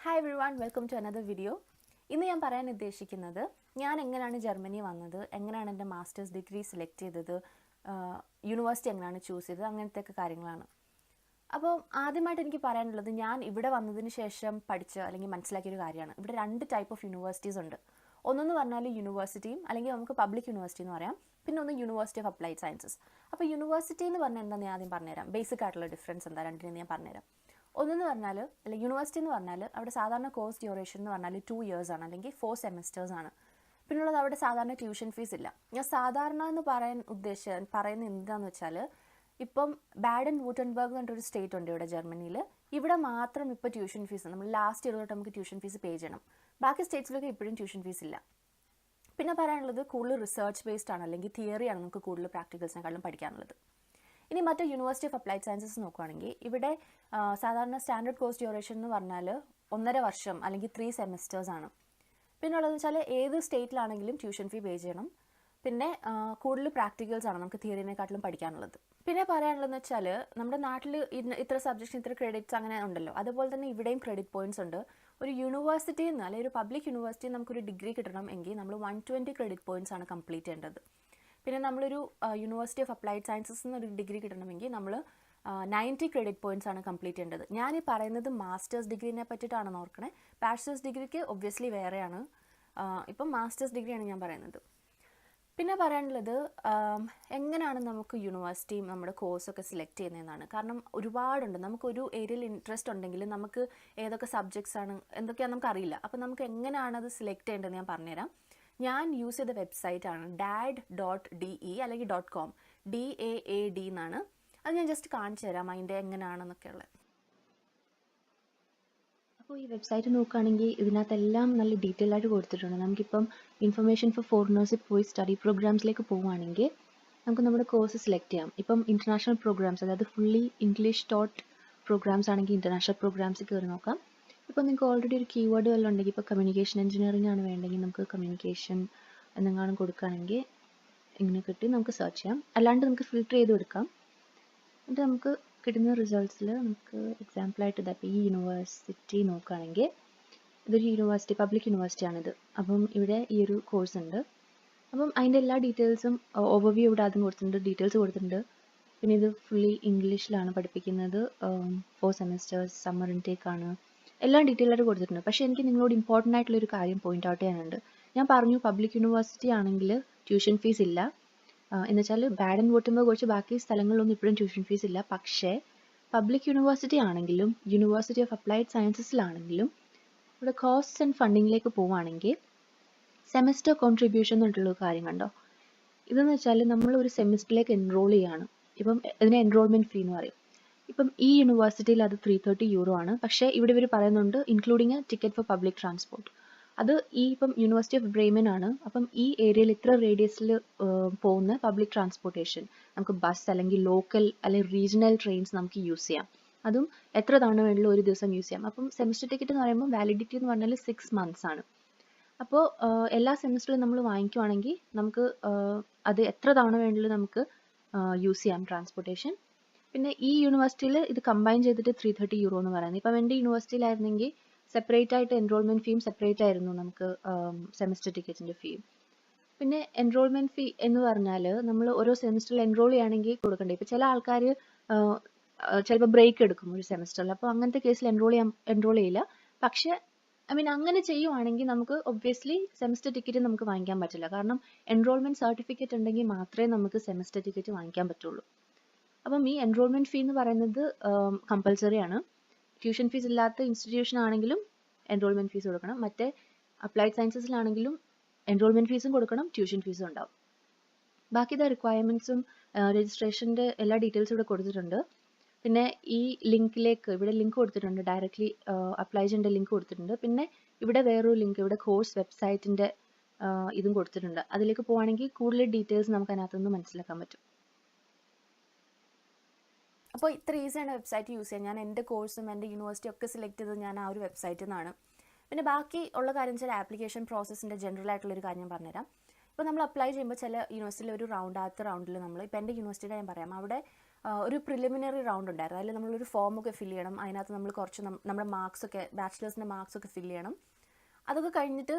Hi everyone, welcome to another video. ഇന്ന് ഞാൻ പറയാൻ ഉദ്ദേശിക്കുന്നത് ഞാൻ എങ്ങനെയാണ് ജർമ്മനി വന്നത്, എങ്ങനെയാണ് എൻ്റെ മാസ്റ്റേഴ്സ് ഡിഗ്രി സെലക്ട് ചെയ്തത്, യൂണിവേഴ്സിറ്റി എങ്ങനെയാണ് ചൂസ് ചെയ്തത്, അങ്ങനത്തെയൊക്കെ കാര്യങ്ങളാണ്. അപ്പോൾ ആദ്യമായിട്ട് എനിക്ക് പറയാനുള്ളത് ഞാൻ ഇവിടെ വന്നതിന് ശേഷം പഠിച്ച അല്ലെങ്കിൽ മനസ്സിലാക്കിയൊരു കാര്യമാണ്. ഇവിടെ രണ്ട് ടൈപ്പ് ഓഫ് യൂണിവേഴ്സിറ്റീസ് ഉണ്ട്. ഒന്നെന്ന് പറഞ്ഞാൽ യൂണിവേഴ്സിറ്റിയും അല്ലെങ്കിൽ നമുക്ക് പബ്ലിക് യൂണിവേഴ്സിറ്റി എന്ന് പറയാം. പിന്നെ ഒന്ന് യൂണിവേഴ്സിറ്റി ഓഫ് അപ്ലൈഡ് സയൻസസ്. അപ്പോൾ യൂണിവേഴ്സിറ്റി എന്ന് പറഞ്ഞാൽ എന്താണെന്ന് ഞാൻ ആദ്യം പറഞ്ഞുതരാം. ബേസിക് ആയിട്ടുള്ള ഡിഫറൻസ് എന്താ രണ്ടിനെന്ന് ഞാൻ പറഞ്ഞുതരാം. ഒന്നെന്ന് പറഞ്ഞാൽ അല്ലെങ്കിൽ യൂണിവേഴ്സിറ്റി എന്ന് പറഞ്ഞാൽ അവിടെ സാധാരണ കോഴ്സ് ഡ്യൂറേഷൻ എന്ന് പറഞ്ഞാൽ 2 years ആണ്, അല്ലെങ്കിൽ 4 semesters ആണ്. പിന്നുള്ളത് അവിടെ സാധാരണ ട്യൂഷൻ ഫീസ് ഇല്ല. ഞാൻ സാധാരണ എന്ന് പറയുന്നത് എന്താണെന്ന് വെച്ചാൽ, ഇപ്പം ബാഡൻ വൂട്ടൻബർഗ് എന്നൊരു സ്റ്റേറ്റ് ഉണ്ട് ഇവിടെ ജർമ്മനിയിൽ. ഇവിടെ മാത്രം ഇപ്പോൾ ട്യൂഷൻ ഫീസ് നമ്മൾ ലാസ്റ്റ് ഇയർ തൊട്ട് നമുക്ക് ട്യൂഷൻ ഫീസ് പേ ചെയ്യണം. ബാക്കി സ്റ്റേറ്റ്സിലൊക്കെ ഇപ്പോഴും ട്യൂഷൻ ഫീസ് ഇല്ല. പിന്നെ പറയാനുള്ളത് കൂടുതൽ റിസർച്ച് ബേസ്ഡ് ആണ്, അല്ലെങ്കിൽ തിയറിയാണ് നമുക്ക് കൂടുതൽ പ്രാക്ടിക്കൽസിനെക്കാളും പഠിക്കാനുള്ളത്. ഇനി മറ്റേ യൂണിവേഴ്സിറ്റി ഓഫ് അപ്ലൈഡ് സയൻസസ് നോക്കുകയാണെങ്കിൽ ഇവിടെ സാധാരണ സ്റ്റാൻഡേർഡ് കോഴ്സ് ഡ്യൂറേഷൻ എന്ന് പറഞ്ഞാൽ 1.5 വർഷം അല്ലെങ്കിൽ 3 semesters ആണ്. പിന്നെ ഉള്ളതെന്ന് വെച്ചാൽ ഏത് സ്റ്റേറ്റിലാണെങ്കിലും ട്യൂഷൻ ഫീ പേ ചെയ്യണം. പിന്നെ കൂടുതൽ പ്രാക്ടിക്കൽസ് ആണ് നമുക്ക് തിയറിനെക്കാട്ടിലും പഠിക്കാനുള്ളത്. പിന്നെ പറയാനുള്ളതെന്ന് വെച്ചാൽ നമ്മുടെ നാട്ടിൽ ഇത്ര സബ്ജക്ട്സ് ഇത്ര ക്രെഡിറ്റ്സ് അങ്ങനെ ഉണ്ടല്ലോ, അതുപോലെ തന്നെ ഇവിടെയും ക്രെഡിറ്റ് പോയിന്റ്സ് ഉണ്ട്. ഒരു യൂണിവേഴ്സിറ്റിയിൽ നിന്ന് അല്ലെങ്കിൽ ഒരു പബ്ലിക് യൂണിവേഴ്സിറ്റിയിൽ നമുക്കൊരു ഡിഗ്രി കിട്ടണം എങ്കിൽ നമ്മൾ 120 ക്രെഡിറ്റ് പോയിന്റ്സ് ആണ് കംപ്ലീറ്റ് ചെയ്യേണ്ടത്. പിന്നെ നമ്മളൊരു യൂണിവേഴ്സിറ്റി ഓഫ് അപ്ലൈഡ് സയൻസസ് എന്നൊരു ഡിഗ്രി കിട്ടണമെങ്കിൽ നമ്മൾ 90 ക്രെഡിറ്റ് പോയിന്റ്സ് ആണ് കംപ്ലീറ്റ് ചെയ്യേണ്ടത്. ഞാൻ ഈ പറയുന്നത് മാസ്റ്റേഴ്സ് ഡിഗ്രീനെ പറ്റിയിട്ടാണെന്ന് ഓർക്കണേ. ബാച്ചിലേഴ്സ് ഡിഗ്രിക്ക് ഒബ്വിയസ്ലി വേറെയാണ്. ഇപ്പം മാസ്റ്റേഴ്സ് ഡിഗ്രിയാണ് ഞാൻ പറയുന്നത്. പിന്നെ പറയാനുള്ളത് എങ്ങനെയാണ് നമുക്ക് യൂണിവേഴ്സിറ്റിയും നമ്മുടെ കോഴ്സൊക്കെ സെലക്ട് ചെയ്യുന്നതെന്നാണ്. കാരണം ഒരുപാടുണ്ട്. നമുക്കൊരു ഏരിയയിൽ ഇൻട്രസ്റ്റ് ഉണ്ടെങ്കിൽ നമുക്ക് ഏതൊക്കെ സബ്ജക്ട്സ് ആണ് എന്തൊക്കെയാണെന്ന് നമുക്കറിയില്ല. അപ്പോൾ നമുക്ക് എങ്ങനെയാണ് അത് സെലക്ട് ചെയ്യേണ്ടതെന്ന് ഞാൻ പറഞ്ഞുതരാം. ഞാൻ യൂസ് ചെയ്ത വെബ്സൈറ്റാണ് dad.de അല്ലെങ്കിൽ .com, DAAD എന്നാണ്. അത് ഞാൻ ജസ്റ്റ് കാണിച്ചു തരാം അതിൻ്റെ എങ്ങനെയാണെന്നൊക്കെ ഉള്ളത്. അപ്പോൾ ഈ വെബ്സൈറ്റ് നോക്കുകയാണെങ്കിൽ ഇതിനകത്തെല്ലാം നല്ല ഡീറ്റെയിൽ ആയിട്ട് കൊടുത്തിട്ടുണ്ട്. നമുക്കിപ്പം ഇൻഫർമേഷൻ ഫോർ ഫോറിനേഴ്സിൽ പോയി സ്റ്റഡി പ്രോഗ്രാംസിലേക്ക് പോവുകയാണെങ്കിൽ നമുക്ക് നമ്മുടെ കോഴ്സ് സെലക്ട് ചെയ്യാം. ഇപ്പം ഇൻ്റർനാഷണൽ പ്രോഗ്രാംസ്, അതായത് ഫുള്ളി ഇംഗ്ലീഷ് ടോട്ട് പ്രോഗ്രാംസ് ആണെങ്കിൽ ഇൻ്റർനാഷണൽ പ്രോഗ്രാംസിൽ കയറി നോക്കാം. ഇപ്പോൾ നിങ്ങൾക്ക് ഓൾറെഡി ഒരു കീവേഡ് വല്ലതും ഉണ്ടെങ്കിൽ, ഇപ്പോൾ കമ്മ്യൂണിക്കേഷൻ എഞ്ചിനീയറിംഗ് ആണ് വേണ്ടെങ്കിൽ നമുക്ക് കമ്മ്യൂണിക്കേഷൻ എന്നെങ്ങാനും കൊടുക്കുകയാണെങ്കിൽ ഇങ്ങനെ കിട്ടി നമുക്ക് സെർച്ച് ചെയ്യാം. അല്ലാണ്ട് നമുക്ക് ഫിൽറ്റർ ചെയ്ത് എടുക്കാം. എന്നിട്ട് നമുക്ക് കിട്ടുന്ന റിസൾട്ട്സിൽ നമുക്ക് എക്സാമ്പിളായിട്ട് ഇതായിട്ട് ഈ യൂണിവേഴ്സിറ്റി നോക്കുകയാണെങ്കിൽ ഇതൊരു യൂണിവേഴ്സിറ്റി, പബ്ലിക് യൂണിവേഴ്സിറ്റി ആണിത്. അപ്പം ഇവിടെ ഈ ഒരു കോഴ്സ് ഉണ്ട്. അപ്പം അതിൻ്റെ എല്ലാ ഡീറ്റെയിൽസും ഓവർവ്യൂ ഇവിടെ ആദ്യം കൊടുത്തിട്ടുണ്ട്, ഡീറ്റെയിൽസ് കൊടുത്തിട്ടുണ്ട്. പിന്നെ ഇത് ഫുള്ളി ഇംഗ്ലീഷിലാണ് പഠിപ്പിക്കുന്നത്. 4 semesters, സമ്മർ ഇൻടേക്ക് ആണ്. എല്ലാം ഡീറ്റെയിൽ ആയിട്ട് കൊടുത്തിട്ടുണ്ട്. പക്ഷേ എനിക്ക് നിങ്ങളോട് ഇമ്പോർട്ടൻ്റ് ആയിട്ടുള്ളൊരു കാര്യം പോയിന്റ് ഔട്ട് ചെയ്യാനുണ്ട്. ഞാൻ പറഞ്ഞു പബ്ലിക് യൂണിവേഴ്സിറ്റി ആണെങ്കിൽ ട്യൂഷൻ ഫീസ് ഇല്ല എന്നുവെച്ചാൽ ബാഡൻ വൂട്ടൻബർഗ് ഒഴിച്ച് ബാക്കി സ്ഥലങ്ങളിലൊന്നും ഇപ്പോഴും ട്യൂഷൻ ഫീസ് ഇല്ല. പക്ഷേ പബ്ലിക് യൂണിവേഴ്സിറ്റി ആണെങ്കിലും യൂണിവേഴ്സിറ്റി ഓഫ് അപ്ലൈഡ് സയൻസസിലാണെങ്കിലും ഇവിടെ കോസ്റ്റ് ആൻഡ് ഫണ്ടിങ്ങിലേക്ക് പോവുകയാണെങ്കിൽ സെമസ്റ്റർ കോൺട്രിബ്യൂഷൻ എന്നിട്ടുള്ള കാര്യം കണ്ടോ. ഇതെന്ന് വെച്ചാൽ നമ്മൾ ഒരു സെമിസ്റ്ററിലേക്ക് എൻറോൾ ചെയ്യാണ്. ഇപ്പം ഇതിന് എൻറോൾമെൻറ്റ് ഫീ എന്ന് പറയും. ഇപ്പം ഈ യൂണിവേഴ്സിറ്റിയിൽ അത് 330 euro ആണ്. പക്ഷേ ഇവിടെ ഇവർ പറയുന്നുണ്ട് including A ticket for public transport. അത് ഈ ഇപ്പം യൂണിവേഴ്സിറ്റി ഓഫ് ബ്രേമൻ ആണ്. അപ്പം ഈ ഏരിയയിൽ ഇത്ര റേഡിയസിൽ പോകുന്ന പബ്ലിക് ട്രാൻസ്പോർട്ടേഷൻ നമുക്ക് ബസ് അല്ലെങ്കിൽ ലോക്കൽ അല്ലെങ്കിൽ റീജിയണൽ ട്രെയിൻസ് നമുക്ക് യൂസ് ചെയ്യാം. അതും എത്ര തവണ വേണമെങ്കിലും ഒരു ദിവസം യൂസ് ചെയ്യാം. അപ്പം സെമിസ്റ്റർ ടിക്കറ്റ് എന്ന് പറയുമ്പോൾ വാലിഡിറ്റി എന്ന് പറഞ്ഞാൽ 6 months ആണ്. അപ്പോൾ എല്ലാ സെമിസ്റ്ററിലും നമ്മൾ വാങ്ങിക്കുവാണെങ്കിൽ നമുക്ക് അത് എത്ര തവണ വേണമെങ്കിലും നമുക്ക് യൂസ് ചെയ്യാം ട്രാൻസ്പോർട്ടേഷൻ. പിന്നെ ഈ യൂണിവേഴ്സിറ്റിയിൽ ഇത് കമ്പൈൻ ചെയ്തിട്ട് 330 euro എന്ന് പറയുന്നത്. ഇപ്പം എൻ്റെ യൂണിവേഴ്സിറ്റിയിലായിരുന്നെങ്കിൽ സെപ്പറേറ്റ് ആയിട്ട് എൻറോൾമെൻറ്റ് ഫീയും സെപ്പറേറ്റ് ആയിരുന്നു നമുക്ക് സെമിസ്റ്റർ ടിക്കറ്റിൻ്റെ ഫീയും. പിന്നെ എൻറോൾമെൻറ്റ് ഫീ എന്ന് പറഞ്ഞാൽ നമ്മൾ ഓരോ സെമിസ്റ്ററിൽ എൻറോൾ ചെയ്യുകയാണെങ്കിൽ കൊടുക്കണ്ടേ. ഇപ്പോൾ ചില ആൾക്കാർ ചിലപ്പോൾ ബ്രേക്ക് എടുക്കും ഒരു സെമിസ്റ്ററിൽ. അപ്പോൾ അങ്ങനത്തെ കേസിൽ എൻറോൾ ചെയ്യില്ല. പക്ഷേ അങ്ങനെ ചെയ്യുവാണെങ്കിൽ നമുക്ക് ഒബ്വിയസ്ലി സെമിസ്റ്റർ ടിക്കറ്റ് നമുക്ക് വാങ്ങിക്കാൻ പറ്റില്ല. കാരണം എൻറോൾമെൻറ്റ് സർട്ടിഫിക്കറ്റ് ഉണ്ടെങ്കിൽ മാത്രമേ നമുക്ക് സെമിസ്റ്റർ ടിക്കറ്റ് വാങ്ങിക്കാൻ പറ്റുള്ളൂ. അപ്പം ഈ എൻറോൾമെൻറ്റ് ഫീ എന്ന് പറയുന്നത് കമ്പൽസറി ആണ്. ട്യൂഷൻ ഫീസ് ഇല്ലാത്ത ഇൻസ്റ്റിറ്റ്യൂഷൻ ആണെങ്കിലും എൻറോൾമെൻറ്റ് ഫീസ് കൊടുക്കണം. മറ്റേ അപ്ലൈഡ് സയൻസസിലാണെങ്കിലും എൻറോൾമെൻറ്റ് ഫീസും കൊടുക്കണം, ട്യൂഷൻ ഫീസും ഉണ്ടാവും. ബാക്കി റിക്വയർമെൻറ്റ്സും രജിസ്ട്രേഷൻ്റെ എല്ലാ ഡീറ്റെയിൽസും ഇവിടെ കൊടുത്തിട്ടുണ്ട്. പിന്നെ ഈ ലിങ്കിലേക്ക് ഇവിടെ ലിങ്ക് കൊടുത്തിട്ടുണ്ട്, ഡയറക്റ്റ്ലി അപ്ലൈ ചെയ്യേണ്ട ലിങ്ക് കൊടുത്തിട്ടുണ്ട്. പിന്നെ ഇവിടെ വേറൊരു ലിങ്ക്, ഇവിടെ കോഴ്സ് വെബ്സൈറ്റിൻ്റെ ഇതും കൊടുത്തിട്ടുണ്ട്. അതിലേക്ക് പോവുകയാണെങ്കിൽ കൂടുതൽ ഡീറ്റെയിൽസ് നമുക്ക് അതിനകത്തുനിന്ന് മനസ്സിലാക്കാൻ പറ്റും. അപ്പോൾ ഇത്ര ഈസിയാണ് വെബ്സൈറ്റ് യൂസ് ചെയ്യാൻ. ഞാൻ എൻ്റെ കോഴ്സും എൻ്റെ യൂണിവേഴ്സിറ്റി ഒക്കെ സെലക്ട് ചെയ്തത് ഞാൻ ആ ഒരു വെബ്സൈറ്റിൽ നിന്നാണ്. പിന്നെ ബാക്കി ഉള്ള കാര്യം വെച്ചാൽ ആപ്ലിക്കേഷൻ പ്രോസസ്സിൻ്റെ ജനറൽ ആയിട്ടുള്ളൊരു കാര്യം ഞാൻ പറഞ്ഞുതരാം. ഇപ്പോൾ നമ്മൾ അപ്ലൈ ചെയ്യുമ്പോൾ ചില യൂണിവേഴ്സിറ്റിയിൽ ഒരു ആദ്യത്തെ റൗണ്ടിൽ നമ്മൾ ഇപ്പോൾ എൻ്റെ യൂണിവേഴ്സിറ്റിയുടെ ഞാൻ പറയാം, അവിടെ ഒരു പ്രിലിമിനറി റൗണ്ട് ഉണ്ടായിരുന്നു. അതിൽ നമ്മളൊരു ഫോമൊക്കെ ഫില്ല് ചെയ്യണം. അതിനകത്ത് നമ്മൾ കുറച്ച് നമ്മുടെ മാർക്സൊക്കെ ബാച്ചിലേഴ്സിൻ്റെ മാർക്സൊക്കെ ഫില്ല് ചെയ്യണം. അതൊക്കെ കഴിഞ്ഞിട്ട്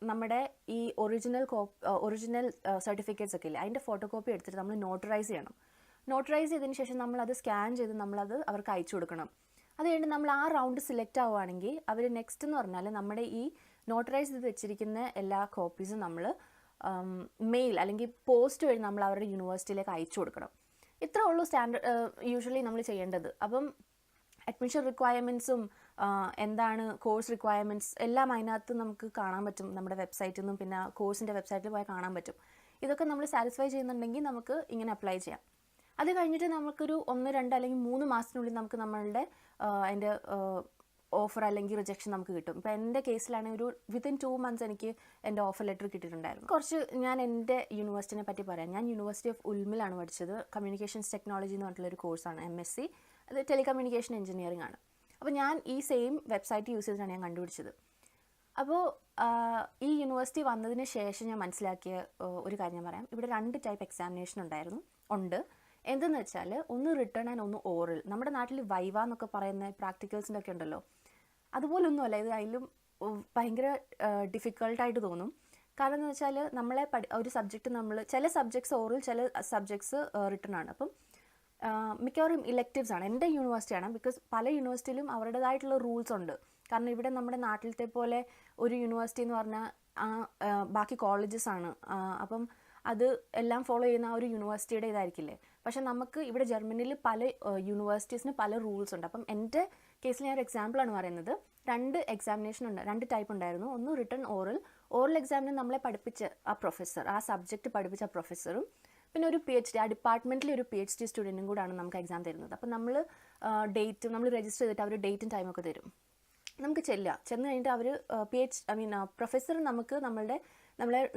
നമ്മുടെ ഈ ഒറിജിനൽ സർട്ടിഫിക്കറ്റ്സ് ഒക്കെ ഇല്ലേ, അതിൻ്റെ ഫോട്ടോ കോപ്പി എടുത്തിട്ട് നമ്മൾ നോട്ടറൈസ് ചെയ്യണം. നോട്ടറൈസ് ചെയ്തതിന് ശേഷം നമ്മളത് സ്കാൻ ചെയ്ത് നമ്മളത് അവർക്ക് അയച്ചു കൊടുക്കണം. അത് കഴിഞ്ഞ് നമ്മൾ ആ റൗണ്ട് സെലക്ട് ആവുകയാണെങ്കിൽ അവർ നെക്സ്റ്റ് എന്ന് പറഞ്ഞാൽ നമ്മുടെ ഈ നോട്ടറൈസ് ചെയ്ത് വെച്ചിരിക്കുന്ന എല്ലാ കോപ്പീസും നമ്മൾ മെയിൽ അല്ലെങ്കിൽ പോസ്റ്റ് വഴി നമ്മൾ അവരുടെ യൂണിവേഴ്സിറ്റിയിലേക്ക് അയച്ചു കൊടുക്കണം. ഇത്രേ ഉള്ളൂ യൂഷ്വലി നമ്മൾ ചെയ്യേണ്ടത്. അപ്പം അഡ്മിഷൻ റിക്വയർമെൻറ്റ്സും എന്താണ് കോഴ്സ് റിക്വയർമെൻറ്റ്സ് എല്ലാം അതിനകത്ത് നമുക്ക് കാണാൻ പറ്റും. നമ്മുടെ വെബ്സൈറ്റിൽ നിന്നും പിന്നെ കോഴ്സിൻ്റെ വെബ്സൈറ്റിൽ പോയി കാണാൻ പറ്റും. ഇതൊക്കെ നമ്മൾ സാറ്റിസ്ഫൈ ചെയ്യുന്നുണ്ടെങ്കിൽ നമുക്ക് ഇങ്ങനെ അപ്ലൈ ചെയ്യാം. അത് കഴിഞ്ഞിട്ട് നമുക്കൊരു 1, 2 അല്ലെങ്കിൽ 3 മാസത്തിനുള്ളിൽ നമുക്ക് നമ്മളുടെ അതിൻ്റെ ഓഫർ അല്ലെങ്കിൽ റിജക്ഷൻ നമുക്ക് കിട്ടും. ഇപ്പോൾ എൻ്റെ കേസിലാണെങ്കിൽ ഒരു വിത്തിൻ 2 months എനിക്ക് എൻ്റെ ഓഫർ ലെറ്റർ കിട്ടിയിട്ടുണ്ടായിരുന്നു. കുറച്ച് ഞാൻ എൻ്റെ യൂണിവേഴ്സിറ്റിനെ പറ്റി പറയാം. ഞാൻ യൂണിവേഴ്സിറ്റി ഓഫ് ഉൽമിലാണ് പഠിച്ചത്. കമ്മ്യൂണിക്കേഷൻസ് ടെക്നോളജി എന്ന് പറഞ്ഞിട്ടുള്ളൊരു കോഴ്സാണ്, MSc. അത് ടെലികമ്മ്യൂണിക്കേഷൻ എഞ്ചിനീയറിംഗ് ആണ്. അപ്പോൾ ഞാൻ ഈ സെയിം വെബ്സൈറ്റ് യൂസ് ചെയ്തിട്ടാണ് ഞാൻ കണ്ടുപിടിച്ചത്. അപ്പോൾ ഈ യൂണിവേഴ്സിറ്റി വന്നതിന് ശേഷം ഞാൻ മനസ്സിലാക്കിയ ഒരു കാര്യം ഞാൻ പറയാം. ഇവിടെ 2 ടൈപ്പ് എക്സാമിനേഷൻ ഉണ്ട്. എന്തെന്ന് വെച്ചാൽ ഒന്ന് റിട്ടേൺ ആൻഡ് ഒന്ന് ഓറൽ. നമ്മുടെ നാട്ടിൽ വൈവ എന്നൊക്കെ പറയുന്ന പ്രാക്ടിക്കൽസിൻ്റെ ഒക്കെ ഉണ്ടല്ലോ, അതുപോലൊന്നുമല്ല ഇത്. അതിലും ഭയങ്കര ഡിഫിക്കൾട്ടായിട്ട് തോന്നും. കാരണം എന്ന് വെച്ചാൽ നമ്മളെ ഒരു സബ്ജക്റ്റ് ചില സബ്ജക്ട്സ് ഓറൽ, ചില സബ്ജക്ട്സ് റിട്ടേൺ ആണ്. അപ്പം മിക്കവാറും ഇലക്റ്റീവ്സ് ആണ്. എൻ്റെ യൂണിവേഴ്സിറ്റിയാണ്. ബിക്കോസ് പല യൂണിവേഴ്സിറ്റിയിലും അവരുടേതായിട്ടുള്ള റൂൾസ് ഉണ്ട്. കാരണം ഇവിടെ നമ്മുടെ നാട്ടിലത്തെ പോലെ ഒരു യൂണിവേഴ്സിറ്റി എന്ന് പറഞ്ഞാൽ ബാക്കി കോളേജസ് ആണ്. അപ്പം അത് എല്ലാം ഫോളോ ചെയ്യുന്ന ഒരു യൂണിവേഴ്സിറ്റിയുടെ ഇതായിരിക്കില്ലേ. പക്ഷെ നമുക്ക് ഇവിടെ ജർമ്മനിയിൽ പല യൂണിവേഴ്സിറ്റീസിന് പല റൂൾസ് ഉണ്ട്. അപ്പം എൻ്റെ കേസിൽ ഞാൻ ഒരു എക്സാമ്പിളാണ് പറയുന്നത്. 2 എക്സാമിനേഷൻ ഉണ്ട്, 2 ടൈപ്പ് ഉണ്ടായിരുന്നു. ഒന്ന് റിട്ടേൺ ഓറൽ എക്സാമിന് നമ്മളെ പഠിപ്പിച്ച ആ പ്രൊഫസർ, ആ സബ്ജക്റ്റ് പഠിപ്പിച്ച പ്രൊഫസറും പിന്നെ ഒരു PhD, ആ ഡിപ്പാർട്ട്മെൻറ്റിലെ ഒരു PhD സ്റ്റുഡൻറ്റും കൂടാണ് നമുക്ക് എക്സാം തരുന്നത്. അപ്പം നമ്മൾ രജിസ്റ്റർ ചെയ്തിട്ട് അവർ ഡേറ്റും ടൈമൊക്കെ തരും. നമുക്ക് ചെന്ന് കഴിഞ്ഞിട്ട് അവർ പ്രൊഫസർ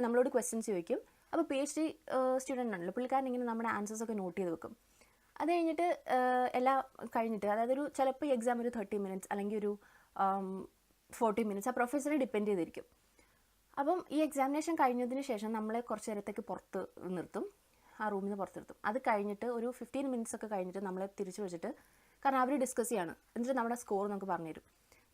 നമ്മളോട് ക്വസ്റ്റ്യൻസ് ചോദിക്കും. അപ്പോൾ PhD സ്റ്റുഡൻ്റ് ആണല്ലോ, പുള്ളിക്കാരൻ ഇങ്ങനെ നമ്മുടെ ആൻസേഴ്സൊക്കെ നോട്ട് ചെയ്ത് വെക്കും. അത് കഴിഞ്ഞിട്ട് എല്ലാം കഴിഞ്ഞിട്ട്, അതായത് ചിലപ്പോൾ ഈ എക്സാം ഒരു 30 minutes അല്ലെങ്കിൽ ഒരു 40 minutes ആ പ്രൊഫസറെ ഡിപ്പെൻഡ് ചെയ്തിരിക്കും. അപ്പം ഈ എക്സാമിനേഷൻ കഴിഞ്ഞതിന് ശേഷം നമ്മളെ കുറച്ച് നേരത്തേക്ക് പുറത്ത് നിർത്തും, ആ റൂമിൽ നിന്ന് പുറത്ത് നിർത്തും. അത് കഴിഞ്ഞിട്ട് ഒരു 15 minutes ഒക്കെ കഴിഞ്ഞിട്ട് നമ്മളെ തിരിച്ചു വെച്ചിട്ട്, കാരണം അവർ ഡിസ്കസ് ചെയ്യാണ്, എന്നിട്ട് നമ്മുടെ സ്കോർ നമുക്ക് പറഞ്ഞുതരും.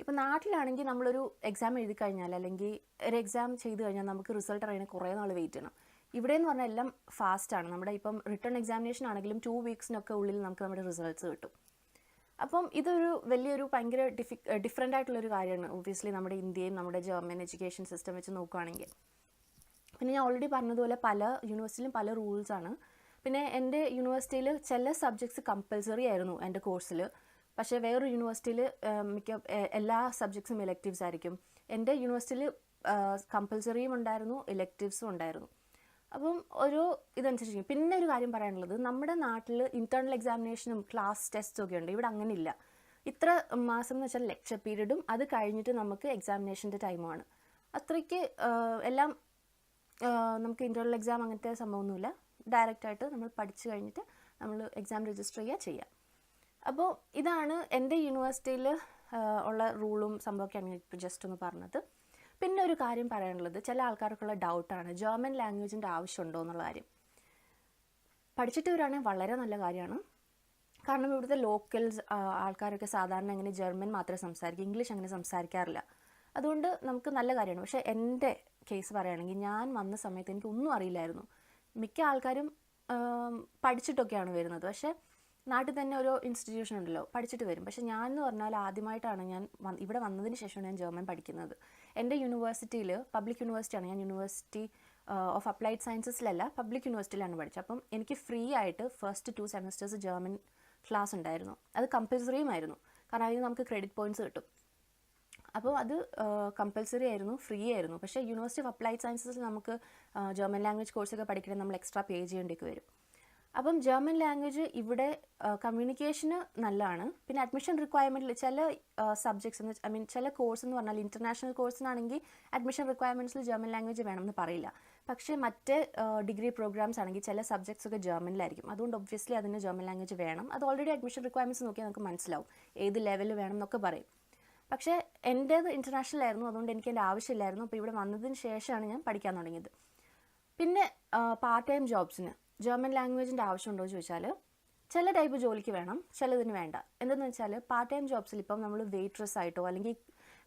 ഇപ്പം നാട്ടിലാണെങ്കിൽ നമ്മളൊരു എക്സാം എഴുതി കഴിഞ്ഞാൽ അല്ലെങ്കിൽ ഒരു എക്സാം ചെയ്ത് കഴിഞ്ഞാൽ നമുക്ക് റിസൾട്ട് അറിയാൻ കുറേ നാൾ വെയിറ്റ് ചെയ്യണം. ഇവിടെ എന്ന് പറഞ്ഞാൽ എല്ലാം ഫാസ്റ്റാണ്. നമ്മുടെ ഇപ്പം റിട്ടേൺ എക്സാമിനേഷൻ ആണെങ്കിലും 2 weeksനൊക്കെ ഉള്ളിൽ നമുക്ക് നമ്മുടെ റിസൾട്ട്സ് കിട്ടും. അപ്പം ഇതൊരു വലിയൊരു ഭയങ്കര ഡിഫറെൻ്റ് ആയിട്ടുള്ളൊരു കാര്യമാണ് ഒബ്വിയസ്ലി നമ്മുടെ ഇന്ത്യയും നമ്മുടെ ജർമ്മൻ എഡ്യൂക്കേഷൻ സിസ്റ്റം വെച്ച് നോക്കുകയാണെങ്കിൽ. പിന്നെ ഞാൻ ഓൾറെഡി പറഞ്ഞതുപോലെ പല യൂണിവേഴ്സിറ്റിയിലും പല റൂൾസാണ്. പിന്നെ എൻ്റെ യൂണിവേഴ്സിറ്റിയിൽ ചില സബ്ജക്ട്സ് കമ്പൽസറി ആയിരുന്നു എൻ്റെ കോഴ്സിൽ. പക്ഷേ വേറൊരു യൂണിവേഴ്സിറ്റിയിൽ എല്ലാ സബ്ജക്ട്സും ഇലക്റ്റീവ്സ് ആയിരിക്കും. എൻ്റെ യൂണിവേഴ്സിറ്റിയിൽ കമ്പൽസറിയും ഉണ്ടായിരുന്നു, ഇലക്റ്റീവ്സും ഉണ്ടായിരുന്നു. അപ്പം ഒരു ഇതനുസരിച്ച്. പിന്നെ ഒരു കാര്യം പറയാനുള്ളത്, നമ്മുടെ നാട്ടിൽ ഇൻറ്റേർണൽ എക്സാമിനേഷനും ക്ലാസ് ടെസ്റ്റും ഒക്കെ ഉണ്ട്. ഇവിടെ അങ്ങനെയില്ല. ഇത്ര മാസം എന്ന് വെച്ചാൽ ലെക്ചർ പീരീഡും അത് കഴിഞ്ഞിട്ട് നമുക്ക് എക്സാമിനേഷൻ്റെ ടൈമുമാണ്. അത്രയ്ക്ക് എല്ലാം നമുക്ക് ഇൻറ്റേർണൽ എക്സാം അങ്ങനത്തെ സംഭവമൊന്നുമില്ല. ഡയറക്റ്റായിട്ട് നമ്മൾ പഠിച്ചു കഴിഞ്ഞിട്ട് നമ്മൾ എക്സാം രജിസ്റ്റർ ചെയ്യുക. അപ്പോൾ ഇതാണ് എൻ്റെ യൂണിവേഴ്സിറ്റിയിൽ ഉള്ള റൂളും സംഭവമൊക്കെയാണ് ഞാൻ ഇപ്പോൾ ജസ്റ്റ് ഒന്ന് പറഞ്ഞത്. പിന്നെ ഒരു കാര്യം പറയാനുള്ളത്, ചില ആൾക്കാർക്കുള്ള ഡൗട്ടാണ് ജർമ്മൻ ലാംഗ്വേജിൻ്റെ ആവശ്യമുണ്ടോ എന്നുള്ള കാര്യം. പഠിച്ചിട്ട് വരികയാണെങ്കിൽ വളരെ നല്ല കാര്യമാണ്. കാരണം ഇവിടുത്തെ ലോക്കൽസ് ആൾക്കാരൊക്കെ സാധാരണ അങ്ങനെ ജർമ്മൻ മാത്രമേ സംസാരിക്കൂ, ഇംഗ്ലീഷ് അങ്ങനെ സംസാരിക്കാറില്ല. അതുകൊണ്ട് നമുക്ക് നല്ല കാര്യമാണ്. പക്ഷേ എൻ്റെ കേസ് പറയുകയാണെങ്കിൽ ഞാൻ വന്ന സമയത്ത് എനിക്ക് ഒന്നും അറിയില്ലായിരുന്നു. മിക്ക ആൾക്കാരും പഠിച്ചിട്ടൊക്കെയാണ് വരുന്നത്. പക്ഷേ നാട്ടിൽ തന്നെ ഒരു ഇൻസ്റ്റിറ്റ്യൂഷൻ ഉണ്ടല്ലോ, പഠിച്ചിട്ട് വരും. പക്ഷേ ഞാൻ എന്ന് പറഞ്ഞാൽ ആദ്യമായിട്ടാണ് ഞാൻ ഇവിടെ വന്നതിന് ശേഷമാണ് ഞാൻ ജർമ്മൻ പഠിക്കുന്നത്. എൻ്റെ യൂണിവേഴ്സിറ്റിയിൽ പബ്ലിക് യൂണിവേഴ്സിറ്റിയാണ്, ഞാൻ യൂണിവേഴ്സിറ്റി ഓഫ് അപ്ലൈഡ് സയൻസസിലല്ല പബ്ലിക് യൂണിവേഴ്സിറ്റിയിലാണ് പഠിച്ചത്. അപ്പം എനിക്ക് ഫ്രീ ആയിട്ട് ഫസ്റ്റ് 2 semesters ജർമ്മൻ ക്ലാസ് ഉണ്ടായിരുന്നു. അത് കമ്പൽസറിയും ആയിരുന്നു, കാരണം അതിന് നമുക്ക് ക്രെഡിറ്റ് പോയിൻറ്റ്സ് കിട്ടും. അപ്പോൾ അത് കമ്പൽസറി ആയിരുന്നു, ഫ്രീ ആയിരുന്നു. പക്ഷേ യൂണിവേഴ്സിറ്റി ഓഫ് അപ്ലൈഡ് സയൻസസിൽ നമുക്ക് ജർമ്മൻ ലാംഗ്വേജ് കോഴ്സൊക്കെ പഠിക്കണമെങ്കിൽ നമ്മൾ എക്സ്ട്രാ പേ ചെയ്യേണ്ടി വരും. അപ്പം ജർമ്മൻ ലാംഗ്വേജ് ഇവിടെ കമ്മ്യൂണിക്കേഷന് നല്ലതാണ്. പിന്നെ അഡ്മിഷൻ റിക്വയർമെൻറ്റിൽ ചില സബ്ജക്ട്സ് ചില കോഴ്സ് എന്ന് പറഞ്ഞാൽ ഇൻ്റർനാഷണൽ കോഴ്സിനാണെങ്കിൽ അഡ്മിഷൻ റിക്വയർമെൻറ്റ്സിൽ ജർമ്മൻ ലാംഗ്വേജ് വേണമെന്ന് പറയില്ല. പക്ഷേ മറ്റ് ഡിഗ്രി പ്രോഗ്രാംസ് ആണെങ്കിൽ ചില സബ്ജക്ട്സ് ഒക്കെ ജർമ്മനിലായിരിക്കും. അതുകൊണ്ട് ഒബ്വിയസ്ലി അതിന് ജർമ്മൻ ലാംഗ്വേജ് വേണം. അത് ഓൾറെഡി അഡ്മിഷൻ റിക്വയർമെൻറ്റ്സ് നോക്കിയാൽ നമുക്ക് മനസ്സിലാവും ഏത് ലെവലിൽ വേണം എന്നൊക്കെ പറയും. പക്ഷേ എൻ്റേത് ഇൻ്റർനാഷണൽ ആയിരുന്നു, അതുകൊണ്ട് എനിക്ക് എൻ്റെ ആവശ്യമില്ലായിരുന്നു. അപ്പോൾ ഇവിടെ വന്നതിന് ശേഷമാണ് ഞാൻ പഠിക്കാൻ തുടങ്ങിയത്. പിന്നെ പാർട്ട് ടൈം ജോബ്സിന് ജർമ്മൻ ലാംഗ്വേജിൻ്റെ ആവശ്യമുണ്ടോ എന്ന് ചോദിച്ചാൽ ചില ടൈപ്പ് ജോലിക്ക് വേണം, ചിലതിന് വേണ്ട. എന്തെന്ന് വെച്ചാൽ പാർട്ട് ടൈം ജോബ്സിൽ ഇപ്പം നമ്മൾ വെയിട്രസ് ആയിട്ടോ അല്ലെങ്കിൽ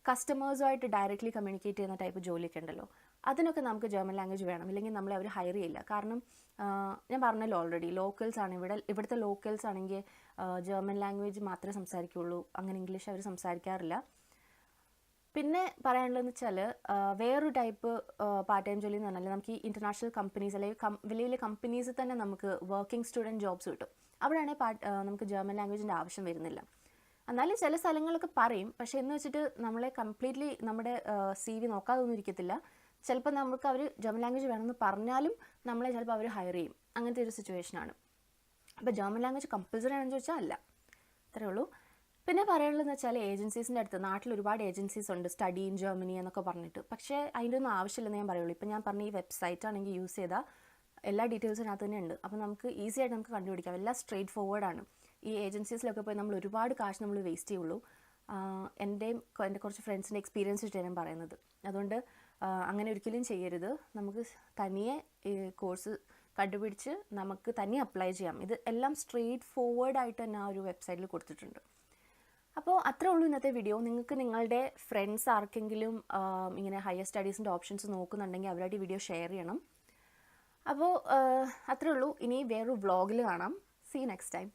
കസ്റ്റമേഴ്സുമായിട്ട് ഡയറക്റ്റ്ലി കമ്മ്യൂണിക്കേറ്റ് ചെയ്യുന്ന ടൈപ്പ് ജോലിയൊക്കെ ഉണ്ടല്ലോ, അതിനൊക്കെ നമുക്ക് ജർമ്മൻ ലാംഗ്വേജ് വേണം, ഇല്ലെങ്കിൽ നമ്മളെ അവർ ഹയർ ചെയ്യില്ല. കാരണം ഞാൻ പറഞ്ഞല്ലോ ഓൾറെഡി, ലോക്കൽസ് ആണ് ഇവിടുത്തെ ലോക്കൽസ് ആണെങ്കിൽ ജർമ്മൻ ലാംഗ്വേജ് മാത്രമേ സംസാരിക്കുകയുള്ളൂ, അങ്ങനെ ഇംഗ്ലീഷ് അവർ സംസാരിക്കാറില്ല. പിന്നെ പറയാനുള്ളതെന്ന് വെച്ചാൽ വേറൊരു ടൈപ്പ് പാർട്ട് ടൈം ജോലി എന്ന് പറഞ്ഞാൽ നമുക്ക് ഈ ഇൻ്റർനാഷണൽ കമ്പനീസ് അല്ലെങ്കിൽ വലിയ വലിയ കമ്പനീസിൽ തന്നെ നമുക്ക് വർക്കിംഗ് സ്റ്റുഡൻറ്റ് ജോബ്സ് കിട്ടും. അവിടെയാണെങ്കിൽ നമുക്ക് ജർമ്മൻ ലാംഗ്വേജിൻ്റെ ആവശ്യം വരുന്നില്ല. എന്നാലും ചില സ്ഥലങ്ങളൊക്കെ പറയും, പക്ഷേ എന്ന് വെച്ചിട്ട് നമ്മളെ കംപ്ലീറ്റ്ലി നമ്മുടെ CV നോക്കാതൊന്നും ഇരിക്കത്തില്ല. ചിലപ്പോൾ നമുക്ക് അവർ ജർമ്മൻ ലാംഗ്വേജ് വേണമെന്ന് പറഞ്ഞാലും നമ്മളെ ചിലപ്പോൾ അവർ ഹയർ ചെയ്യും, അങ്ങനത്തെ ഒരു സിറ്റുവേഷനാണ്. അപ്പോൾ ജർമ്മൻ ലാംഗ്വേജ് കമ്പൽസറി ആണെന്ന് ചോദിച്ചാൽ അല്ല. അത്രയേ ഉള്ളൂ. പിന്നെ പറയാനുള്ളതെന്ന് വെച്ചാൽ ഏജൻസീസിൻ്റെ അടുത്ത് നാട്ടിൽ ഒരുപാട് ഏജൻസീസ് ഉണ്ട്, സ്റ്റഡി ഇൻ ജർമ്മനി എന്നൊക്കെ പറഞ്ഞിട്ട്. പക്ഷേ അതിൻ്റെ ഒന്നും ആവശ്യമില്ലെന്ന് ഞാൻ പറയുള്ളൂ. ഇപ്പം ഞാൻ പറഞ്ഞ ഈ വെബ്സൈറ്റ് ആണെങ്കിൽ യൂസ് ചെയ്താൽ എല്ലാ ഡീറ്റെയിൽസിനകത്ത് തന്നെ ഉണ്ട്. അപ്പോൾ നമുക്ക് ഈസി ആയിട്ട് നമുക്ക് കണ്ടുപിടിക്കാം, എല്ലാം സ്ട്രെയിറ്റ് ഫോർവേഡാണ്. ഈ ഏജൻസീസിലൊക്കെ പോയി നമ്മൾ ഒരുപാട് കാശ് നമ്മൾ വേസ്റ്റ് ചെയ്യുള്ളൂ. എൻ്റെ കുറച്ച് ഫ്രണ്ട്സിൻ്റെ എക്സ്പീരിയൻസ് വെച്ചിട്ട് ഞാൻ പറയുന്നത്. അതുകൊണ്ട് അങ്ങനെ ഒരിക്കലും ചെയ്യരുത്. നമുക്ക് തനിയെ ഈ കോഴ്സ് കണ്ടുപിടിച്ച് നമുക്ക് തനിയെ അപ്ലൈ ചെയ്യാം. ഇത് എല്ലാം സ്ട്രെയിറ്റ് ഫോർവേഡായിട്ട് തന്നെ ആ ഒരു വെബ്സൈറ്റിൽ കൊടുത്തിട്ടുണ്ട്. അപ്പോൾ അത്രേ ഉള്ളൂ ഇന്നത്തെ വീഡിയോ. നിങ്ങൾക്ക് നിങ്ങളുടെ ഫ്രണ്ട്സ് ആർക്കെങ്കിലും ഇങ്ങനെ ഹയർ സ്റ്റഡീസിൻ്റെ ഓപ്ഷൻസ് നോക്കുന്നുണ്ടെങ്കിൽ അവരായിട്ട് ഈ വീഡിയോ ഷെയർ ചെയ്യണം. അപ്പോൾ അത്രേ ഉള്ളൂ. ഇനി വേറൊരു വ്ളോഗിൽ കാണാം. See you next time.